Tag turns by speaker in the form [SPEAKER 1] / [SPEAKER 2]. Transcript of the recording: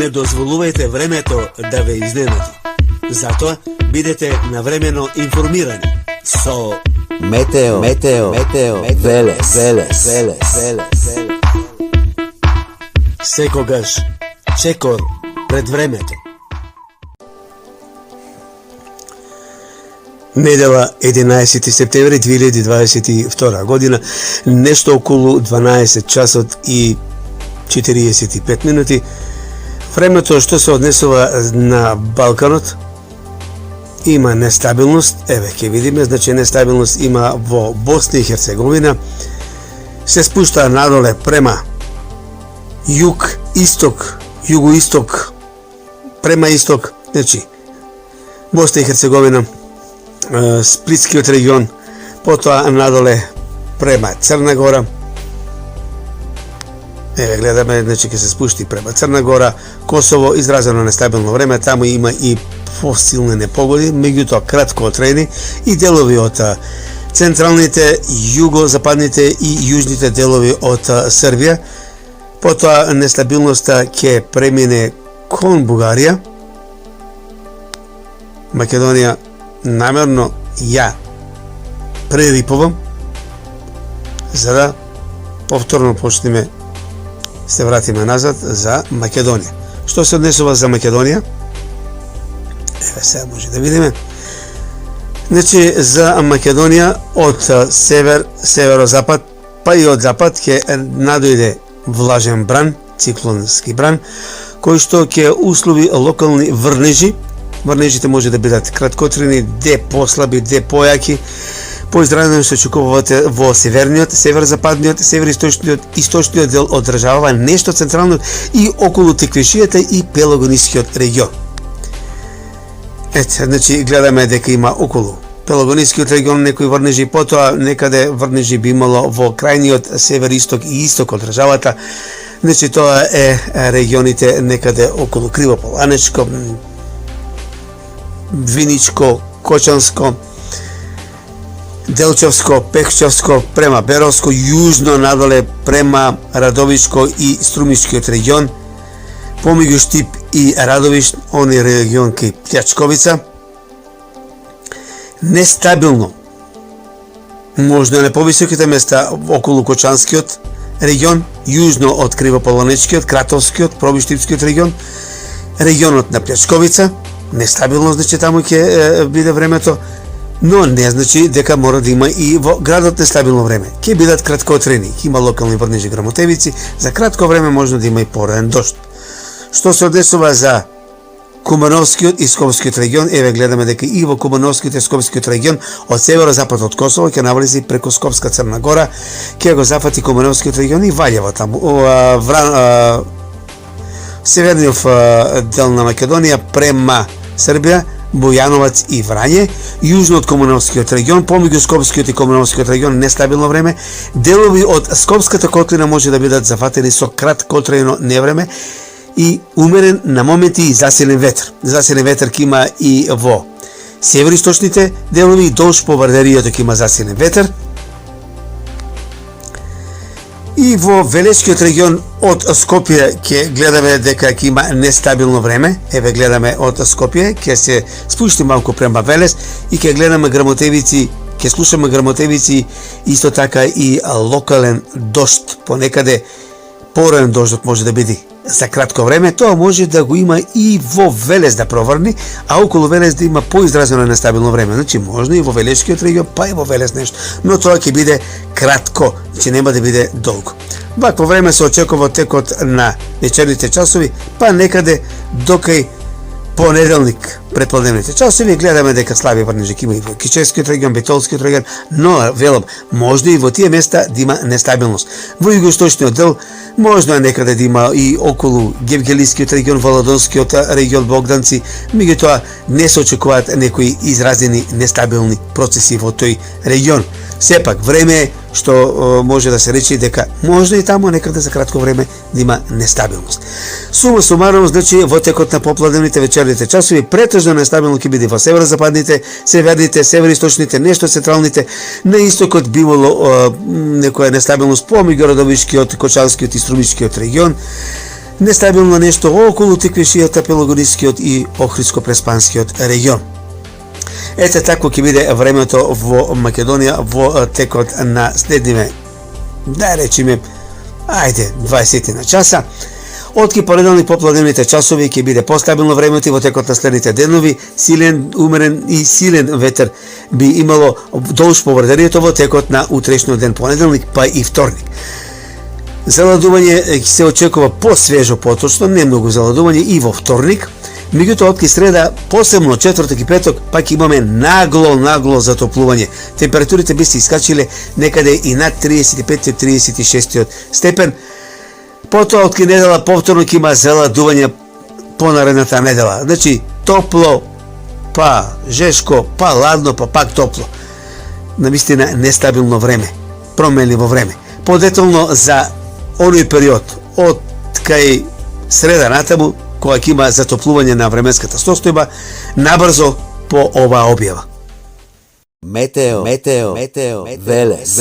[SPEAKER 1] Не дозволувајте времето да ве изненади. Затоа бидете навремено информирани со
[SPEAKER 2] Метео Велес.
[SPEAKER 1] секогаш чекор пред времето. Недела 11 септември 2022 година, нешто околу 12 часот и 45 минути. Времето што се однесува на Балканот има нестабилност, еве ќе видиме, значи нестабилност има во Босна и Херцеговина, се спушта надоле према југ, исток, југоисток, према исток, значи Босна и Херцеговина, Сплитскиот регион, потоа надоле према Црна Гора. Еве гледаме, значи ќе се спушти према Црна Гора, Косово, изразено нестабилно време, таму има и посилни непогоди, меѓутоа кратко отредени и делови од централните, југозападните и јужните делови од Србија. Потоа нестабилноста ќе премине кон Бугарија. Македонија намерно ја прерипувам за да повторно почнеме се вратиме назад за Македонија. Што се однесува за Македонија? Еве сега може да видиме. Значи за Македонија од север, северозапад, па и од запад ќе надојде влажен бран, циклонски бран, кој што ќе услови локални врнежи. Врнежите може да бидат краткотрени, де послаби, де појаки. Поизранено се очекувате во северниот, северозападниот, североисточниот, источниот дел од државава, нешто централниот и околу Теквишијата и Пелагонискиот регион. Ете, значи гледаме дека има околу Пелагонискиот регион некои врнежи, потоа некаде врнежи би имало во крајниот североисток и исток од државата. Значи тоа е регионите некаде околу Кривополанечко, Виничко, Кочанско, Делчевско, Пехчевско, према Беровско, јужно надоле према Радовишко и Струмишкиот регион, помеѓу Штип и Радовиш, оној регион кај Плјачковица. Нестабилно, можно на повисоките места околу Кочанскиот регион, јужно од Кривополанечкиот, Кратовскиот, Пробиштипскиот регион, регионот на Плјачковица. Нестабилно, значи таму ќе биде времето, но не значи дека мора да има и во градот нестабилно време. Ќе бидат краткотрени, ќе има локални врнежи грамотевици, за кратко време можно да има и пореден дожд. Што се однесува за Кумановскиот и Скопскиот регион, еве гледаме дека и во Кумановскиот и Скопскиот регион од северозапад од Косово ќе навлези преку Скопска Црна Гора, ќе го зафати Кумановскиот регион и Ваљево таму, северниот дел на Македонија према Србија, Бојановац и Врање, јужно од Кумановскиот регион, помеѓу Скопскиот и Кумановскиот регион нестабилно време, делови од Скопската котлина може да бидат зафатени со краткотрajно невреме и умерен на моменти и засилен ветер. Засилен ветер ќе има и во североисточните делови и долж по Вардаријето ќе има засилен ветер. И во Велешкиот регион од Скопје ќе гледаме дека ќе има нестабилно време. Еве гледаме од Скопје, ќе се спушти малку према Велес и ќе гледаме грамотевици, ќе слушаме грамотевици, исто така и локален дожд, понекаде пореден дождот може да биде за кратко време. Тоа може да го има и во Велес да проврни, а околу Велес да има поизразено нестабилно време. Значи можно и во Велешкиот регион, па и во Велес нешто, но тоа ќе биде кратко, значи нема да биде долго. Вакво време се очекува текот на вечерните часови, па некаде докај понеделник предпладневните часови. Гледаме дека слаби врнежи ќе има и во Кичевскиот регион, Бетолскиот регион, но велам, можно и во тие места да има нестабилност. Во југоисточниот дел можно е некаде да има и околу Гевгелискиот регион, Валадонскиот регион, Богданци, меѓутоа не се очекуваат некои изразени нестабилни процеси во тој регион. Сепак време што може да се рече дека можно и таму некаде за кратко време да има нестабилност. Сума сумарно, значи во текот на попладневните вечерните часови претежно нестабилно ќе биде во северозападните, северните, североисточните, нешто централните, на истокот би имало некоја нестабилност помеѓу Радовишкиот, Кочанскиот и Струмишкиот регион. Нестабилно нешто околу Тиквишијата, Пелогонискиот и Охридско-Преспанскиот регион. Ете тако ќе биде времето во Македонија во текот на следниве, да речеме, 20 на часа. Од ки понеделник попладневните часови ќе биде постабилно времето и во текот на следните денови силен, умерен и силен ветер би имало долж поврделието во текот на утрешниот ден понеделник, па и вторник. Заладување се очекува посвежо поточно, не многу заладување и во вторник. Меѓутоа, од среда, посебно четврток и петок, пак имаме нагло затоплување. Температурите би се искачиле некаде и над 35-36 степен. Потоа, од недела, повторно ќе има заладување по наредната недела. Значи, топло, па жешко, па ладно, па пак топло. Навистина нестабилно време, променливо време. Подетално за оној период, од кај среда натаму, кога ќе има затоплување на временската состојба, набрзо по оваа објава.
[SPEAKER 2] Метео, Велес.